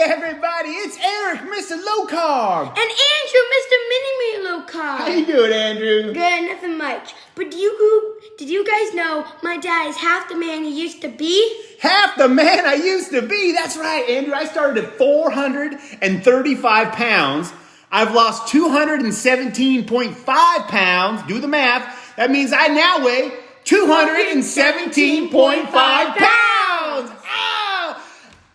everybody, it's Eric, MrLowCarb. And Andrew, Mr. Mini-Me-Low-Carb. How you doing, Andrew? Good, nothing much. But did you guys know my dad is half the man he used to be? Half the man I used to be. That's right, Andrew. I started at 435 pounds. I've lost 217.5 pounds. Do the math. That means I now weigh 217.5 pounds.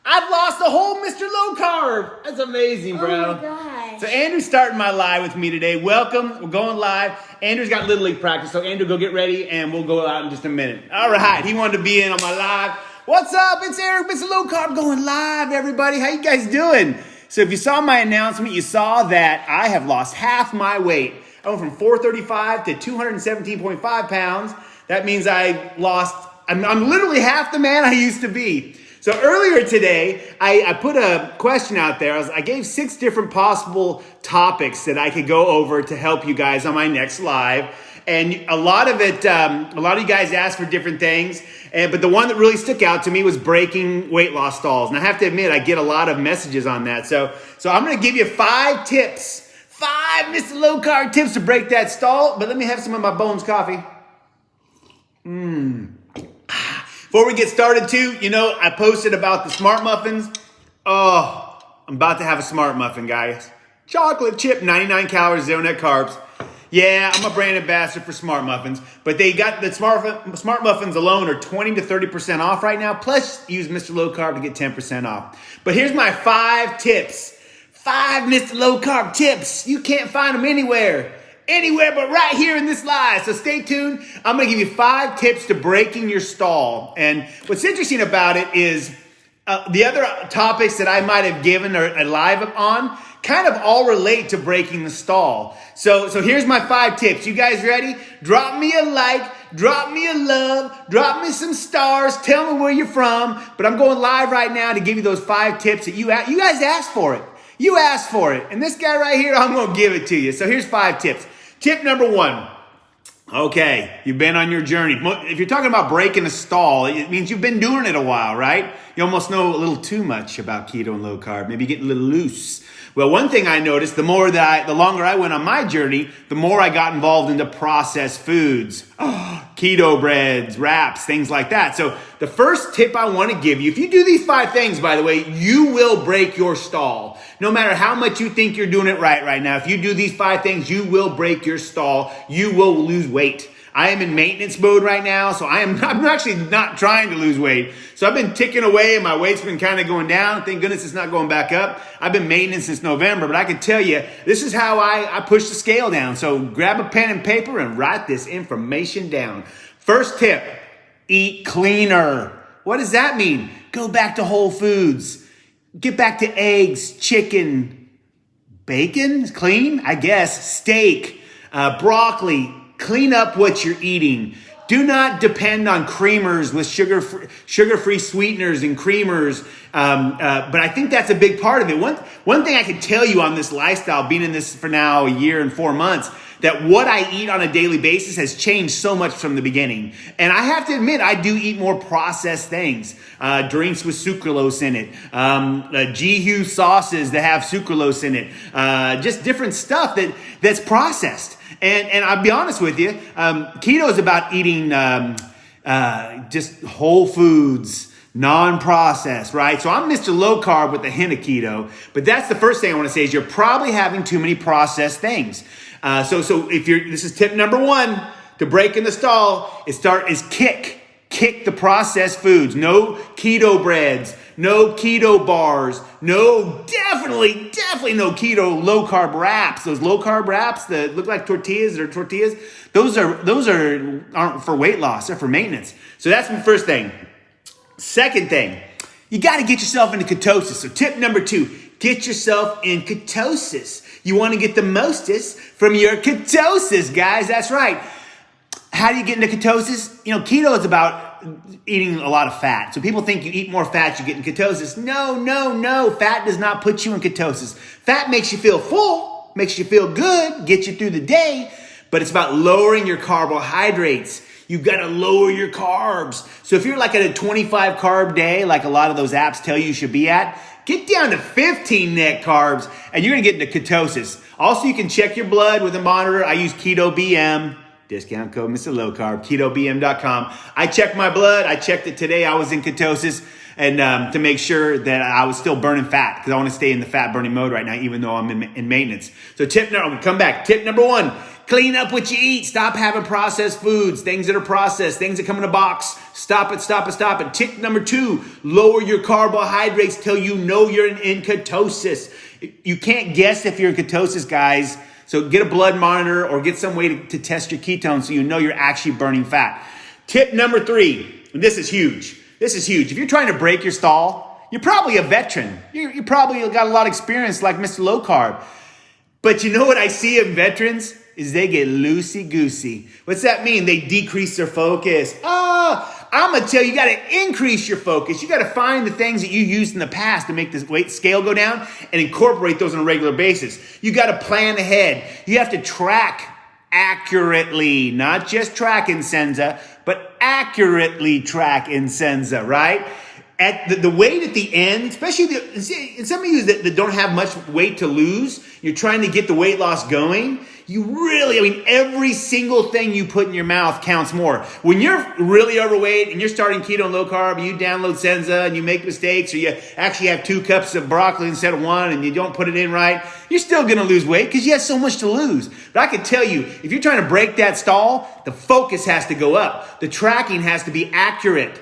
I've lost the whole MrLowCarb. That's amazing, bro. Oh my gosh. So Andrew's starting my live with me today. Welcome. We're going live. Andrew's got Little League practice, so Andrew, go get ready, and we'll go out in just a minute. All right. He wanted to be in on my live. What's up? It's Eric, MrLowCarb, going live, everybody. How you guys doing? So if you saw my announcement, you saw that I have lost half my weight. I went from 435 to 217.5 pounds. That means I'm literally half the man I used to be. So earlier today, I put a question out there. I gave 6 different possible topics that I could go over to help you guys on my next live. And a lot of you guys asked for different things. But the one that really stuck out to me was breaking weight loss stalls. And I have to admit, I get a lot of messages on that. So I'm going to give you 5 tips. 5 MrLowCarb tips to break that stall. But let me have some of my Bones coffee. Before we get started too, I posted about the Smart Muffins. Oh, I'm about to have a Smart Muffin, guys. Chocolate chip, 99 calories, 0 net carbs. Yeah, I'm a brand ambassador for Smart Muffins, but they got the Smart Muffins alone are 20 to 30% off right now. Plus, use MrLowCarb to get 10% off. But here's my 5 tips. 5 MrLowCarb tips. You can't find them anywhere but right here in this live. So stay tuned. I'm going to give you 5 tips to breaking your stall. And what's interesting about it is the other topics that I might have given a live on kind of all relate to breaking the stall. So here's my 5 tips. You guys ready? Drop me a like, drop me a love, drop me some stars. Tell me where you're from. But I'm going live right now to give you those 5 tips that you guys asked for it. You asked for it. And this guy right here, I'm going to give it to you. So here's 5 tips. Tip number 1. Okay, you've been on your journey. If you're talking about breaking a stall, it means you've been doing it a while, right? You almost know a little too much about keto and low carb. Maybe getting a little loose. Well, one thing I noticed, the longer I went on my journey, the more I got involved into processed foods. Keto breads, wraps, things like that. So the first tip I want to give you, if you do these 5 things, by the way, you will break your stall. No matter how much you think you're doing it right now, if you do these 5 things, you will break your stall. You will lose weight. I am in maintenance mode right now, so I'm actually not trying to lose weight. So I've been ticking away and my weight's been kind of going down. Thank goodness it's not going back up. I've been maintenance since November, but I can tell you, this is how I push the scale down. So grab a pen and paper and write this information down. First tip, eat cleaner. What does that mean? Go back to whole foods. Get back to eggs, chicken, bacon, clean, I guess, steak, broccoli. Clean up what you're eating. Do not depend on creamers with sugar-free sweeteners and creamers. But I think that's a big part of it. One thing I can tell you on this lifestyle, being in this for now a year and 4 months, that what I eat on a daily basis has changed so much from the beginning. And I have to admit, I do eat more processed things. Drinks with sucralose in it. G-Hue sauces that have sucralose in it. Just different stuff that's processed. And I'll be honest with you, keto is about eating just whole foods, non-processed, right? So I'm MrLowCarb with a hint of keto. But that's the first thing I want to say is you're probably having too many processed things. So this is tip number 1 to breaking the stall is kick the processed foods. No keto breads, no keto bars, definitely no keto low carb wraps. Those low carb wraps that look like tortillas, those aren't for weight loss, they're for maintenance. So that's my first thing. Second thing, you got to get yourself into ketosis. So tip number 2, get yourself in ketosis. You want to get the mostest from your ketosis, guys. That's right. How do you get into ketosis? Keto is about eating a lot of fat. So people think you eat more fat, you get in ketosis. No. Fat does not put you in ketosis. Fat makes you feel full, makes you feel good, gets you through the day, but it's about lowering your carbohydrates. You got to lower your carbs. So if you're like at a 25 carb day, like a lot of those apps tell you should be at, get down to 15 net carbs and you're going to get into ketosis. Also, you can check your blood with a monitor. I use Keto BM. Discount code MrLowCarb, ketobm.com. I checked my blood. I checked it today. I was in ketosis and to make sure that I was still burning fat because I want to stay in the fat burning mode right now, even though I'm in maintenance. So come back. Tip number 1, clean up what you eat. Stop having processed foods, things that are processed, things that come in a box. Stop it. Tip number 2, lower your carbohydrates till you know you're in ketosis. You can't guess if you're in ketosis, guys. So get a blood monitor or get some way to test your ketones so you know you're actually burning fat. Tip number 3, and this is huge. If you're trying to break your stall, you're probably a veteran. You probably got a lot of experience like MrLowCarb. But you know what I see in veterans is they get loosey-goosey. What's that mean? They decrease their focus. I'm going to tell you, you got to increase your focus. You got to find the things that you used in the past to make this weight scale go down and incorporate those on a regular basis. You got to plan ahead. You have to track accurately, not just track Insenza, but accurately track Insenza, right? At the weight at the end, especially some of you that don't have much weight to lose, you're trying to get the weight loss going. Every single thing you put in your mouth counts more. When you're really overweight and you're starting keto and low carb, you download Senza and you make mistakes, or you actually have 2 cups of broccoli instead of 1 and you don't put it in right, you're still going to lose weight because you have so much to lose. But I can tell you, if you're trying to break that stall, the focus has to go up. The tracking has to be accurate.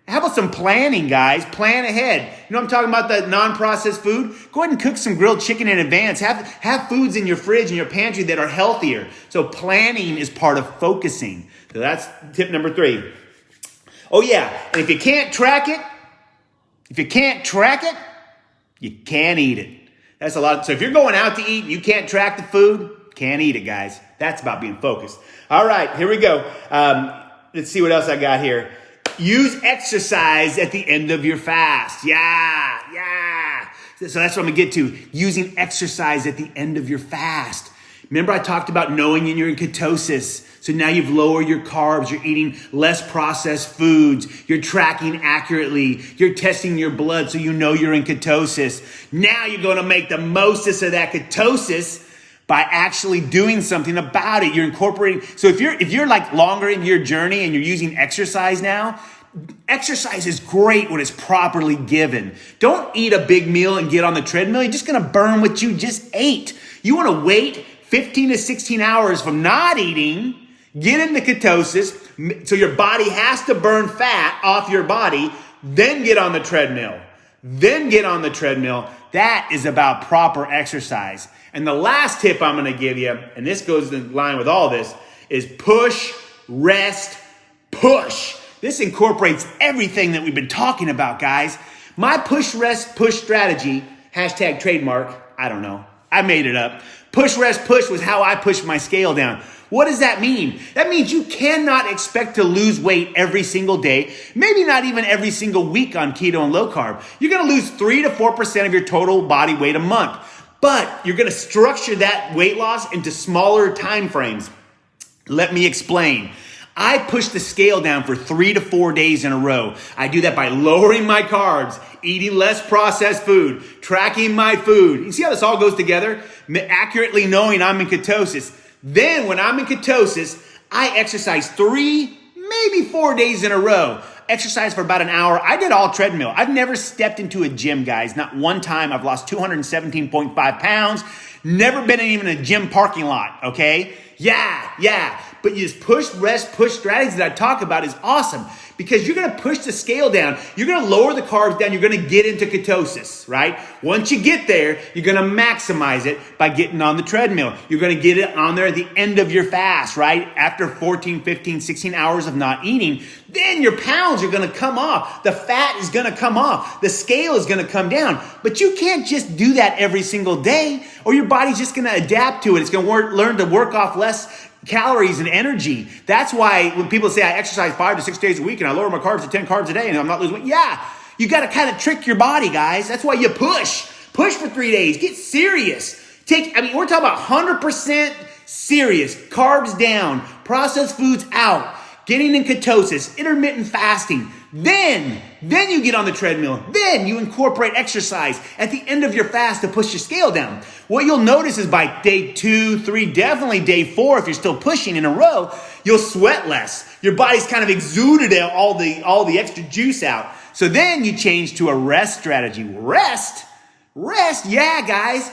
How about some planning, guys? Plan ahead. You know I'm talking about the non-processed food? Go ahead and cook some grilled chicken in advance. Have foods in your fridge and your pantry that are healthier. So planning is part of focusing. So that's tip number 3. Oh yeah, and if you can't track it, you can't eat it. That's a lot. So if you're going out to eat and you can't track the food, can't eat it, guys. That's about being focused. All right, here we go. Let's see what else I got here. Use exercise at the end of your fast. Yeah. So that's what I'm going to get to. Using exercise at the end of your fast. Remember I talked about knowing you're in ketosis. So now you've lowered your carbs. You're eating less processed foods. You're tracking accurately. You're testing your blood so you know you're in ketosis. Now you're going to make the mostest of that ketosis by actually doing something about it. You're incorporating. So if you're like longer in your journey and you're using exercise now, exercise is great when it's properly given. Don't eat a big meal and get on the treadmill. You're just going to burn what you just ate. You want to wait 15 to 16 hours from not eating, get into ketosis, so your body has to burn fat off your body, then get on the treadmill. That is about proper exercise. And the last tip I'm going to give you, and this goes in line with all this, is push, rest, push. This incorporates everything that we've been talking about, guys. My push, rest, push strategy, hashtag trademark, I don't know. I made it up. Push, rest, push was how I pushed my scale down. What does that mean? That means you cannot expect to lose weight every single day, maybe not even every single week on keto and low carb. You're going to lose 3 to 4% of your total body weight a month. But you're going to structure that weight loss into smaller time frames. Let me explain. I push the scale down for 3 to 4 days in a row. I do that by lowering my carbs, eating less processed food, tracking my food. You see how this all goes together? Accurately knowing I'm in ketosis. Then when I'm in ketosis, I exercise 3, maybe 4 days in a row. Exercise for about an hour. I did all treadmill. I've never stepped into a gym, guys. Not one time. I've lost 217.5 pounds. Never been in even a gym parking lot, okay? Yeah. But you just push, rest, push strategies that I talk about is awesome because you're going to push the scale down. You're going to lower the carbs down. You're going to get into ketosis, right? Once you get there, you're going to maximize it by getting on the treadmill. You're going to get it on there at the end of your fast, right? After 14, 15, 16 hours of not eating, then your pounds are going to come off. The fat is going to come off. The scale is going to come down. But you can't just do that every single day or your body's just going to adapt to it. It's going to learn to work off less calories and energy. That's why when people say I exercise 5 to 6 days a week and I lower my carbs to 10 carbs a day and I'm not losing weight. Yeah, you got to kind of trick your body, guys. That's why you push for 3 days. Get serious. We're talking about 100% serious. Carbs down, processed foods out. getting in ketosis, intermittent fasting. Then you get on the treadmill. Then you incorporate exercise at the end of your fast to push your scale down. What you'll notice is by day 2, 3, definitely day 4, if you're still pushing in a row, you'll sweat less. Your body's kind of exuded all the extra juice out. So then you change to a rest strategy. Rest, yeah, guys.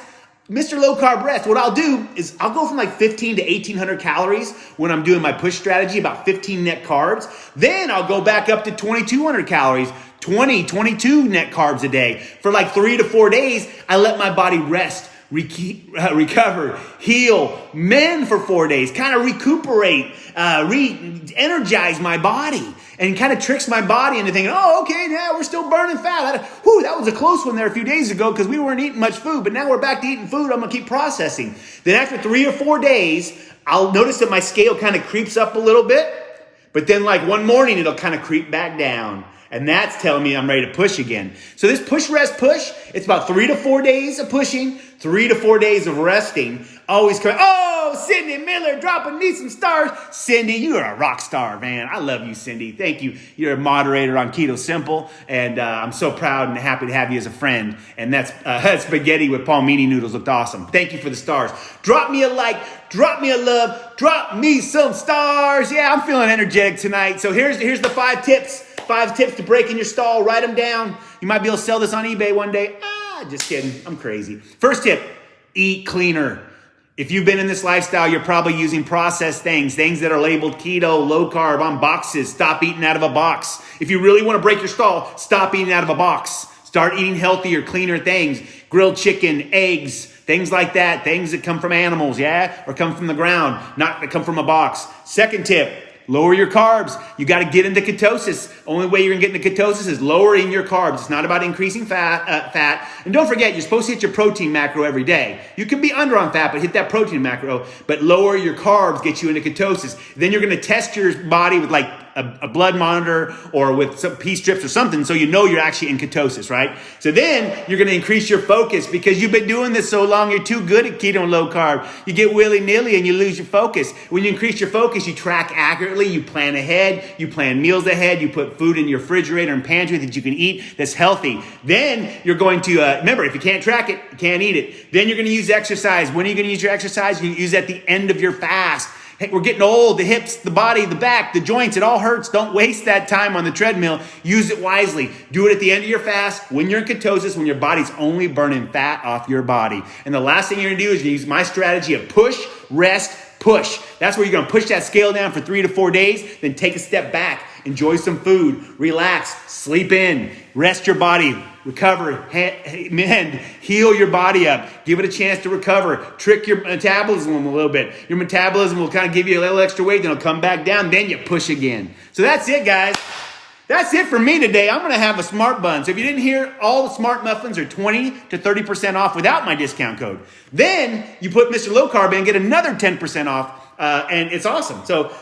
Mr. Low Carb Rest, what I'll do is I'll go from like 15 to 1,800 calories when I'm doing my push strategy, about 15 net carbs. Then I'll go back up to 2,200 calories, 22 net carbs a day. For like 3 to 4 days, I let my body rest, recover, heal, mend for 4 days, kind of recuperate, re-energize my body. And kind of tricks my body into thinking, oh, okay, now we're still burning fat. That was a close one there a few days ago because we weren't eating much food, but now we're back to eating food. I'm going to keep processing. Then after 3 or 4 days, I'll notice that my scale kind of creeps up a little bit, but then like one morning, it'll kind of creep back down. And that's telling me I'm ready to push again. So this push, rest, push, it's about 3 to 4 days of pushing, 3 to 4 days of resting. Always coming, oh, Cindy Miller dropping me some stars. Cindy, you're a rock star, man. I love you, Cindy. Thank you. You're a moderator on Keto Simple, and I'm so proud and happy to have you as a friend. And that's spaghetti with palmini noodles looked awesome. Thank you for the stars. Drop me a like, drop me a love, drop me some stars. Yeah, I'm feeling energetic tonight. So here's the 5 tips. 5 tips to break in your stall. Write them down. You might be able to sell this on eBay one day. Just kidding. I'm crazy. First tip, eat cleaner. If you've been in this lifestyle, you're probably using processed things that are labeled keto, low carb on boxes. Stop eating out of a box. If you really want to break your stall, stop eating out of a box. Start eating healthier, cleaner things. Grilled chicken, eggs, things like that. Things that come from animals, yeah? Or come from the ground, not that come from a box. Second tip, lower your carbs. You got to get into ketosis. Only way you're going to get into ketosis is lowering your carbs. It's not about increasing fat. And don't forget, you're supposed to hit your protein macro every day. You can be under on fat, but hit that protein macro. But lower your carbs gets you into ketosis. Then you're going to test your body with like a blood monitor or with some pee strips or something so you know you're actually in ketosis, right? So then you're going to increase your focus because you've been doing this so long, you're too good at keto and low carb. You get willy-nilly and you lose your focus. When you increase your focus, you track accurately, you plan ahead, you plan meals ahead, you put food in your refrigerator and pantry that you can eat that's healthy. Then you're going to, remember, if you can't track it, you can't eat it. Then you're going to use exercise. When are you going to use your exercise? You use it at the end of your fast. Hey, we're getting old, the hips, the body, the back, the joints, it all hurts. Don't waste that time on the treadmill. Use it wisely. Do it at the end of your fast when you're in ketosis, when your body's only burning fat off your body. And the last thing you're going to do is use my strategy of push, rest, push. That's where you're going to push that scale down for 3 to 4 days, then take a step back, enjoy some food, relax, sleep in, rest your body, recover, mend, heal your body up, give it a chance to recover, trick your metabolism a little bit. Your metabolism will kind of give you a little extra weight, then it'll come back down, then you push again. So that's it, guys. That's it for me today. I'm going to have a Smart Bun. So if you didn't hear, all the Smart Muffins are 20 to 30% off without my discount code. Then you put Mr. Low Carb in, get another 10% off, and it's awesome. So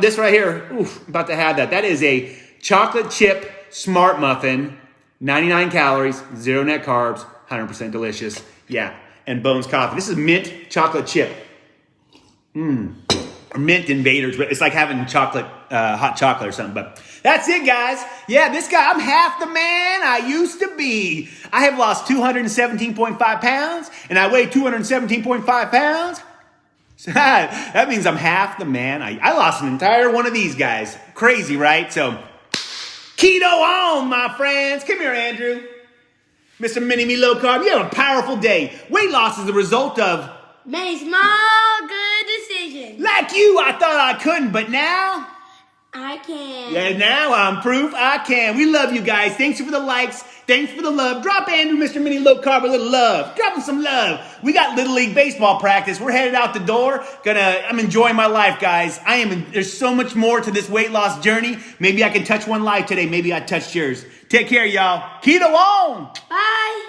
this right here, I'm about to have that. That is a chocolate chip Smart Muffin, 99 calories, 0 net carbs, 100% delicious. Yeah, and Bones Coffee. This is mint chocolate chip. Or mint invaders, but it's like having chocolate, hot chocolate or something. But that's it, guys. Yeah, this guy, I'm half the man I used to be. I have lost 217.5 pounds, and I weigh 217.5 pounds. So that means I'm half the man. I lost an entire one of these guys. Crazy, right? So, keto on, my friends. Come here, Andrew. Mr. Mini-Me Low Carb, you have a powerful day. Weight loss is the result of many small good decisions. like you, I thought I couldn't, but now I can. Yeah, now I'm proof I can. We love you guys. Thanks for the likes. Thanks for the love. Drop Andrew, Mr. Mini Low Carb, a little love. Drop him some love. We got Little League Baseball practice. We're headed out the door. I'm enjoying my life, guys. There's so much more to this weight loss journey. Maybe I can touch one life today. Maybe I touched yours. Take care, y'all. Keto on. Bye.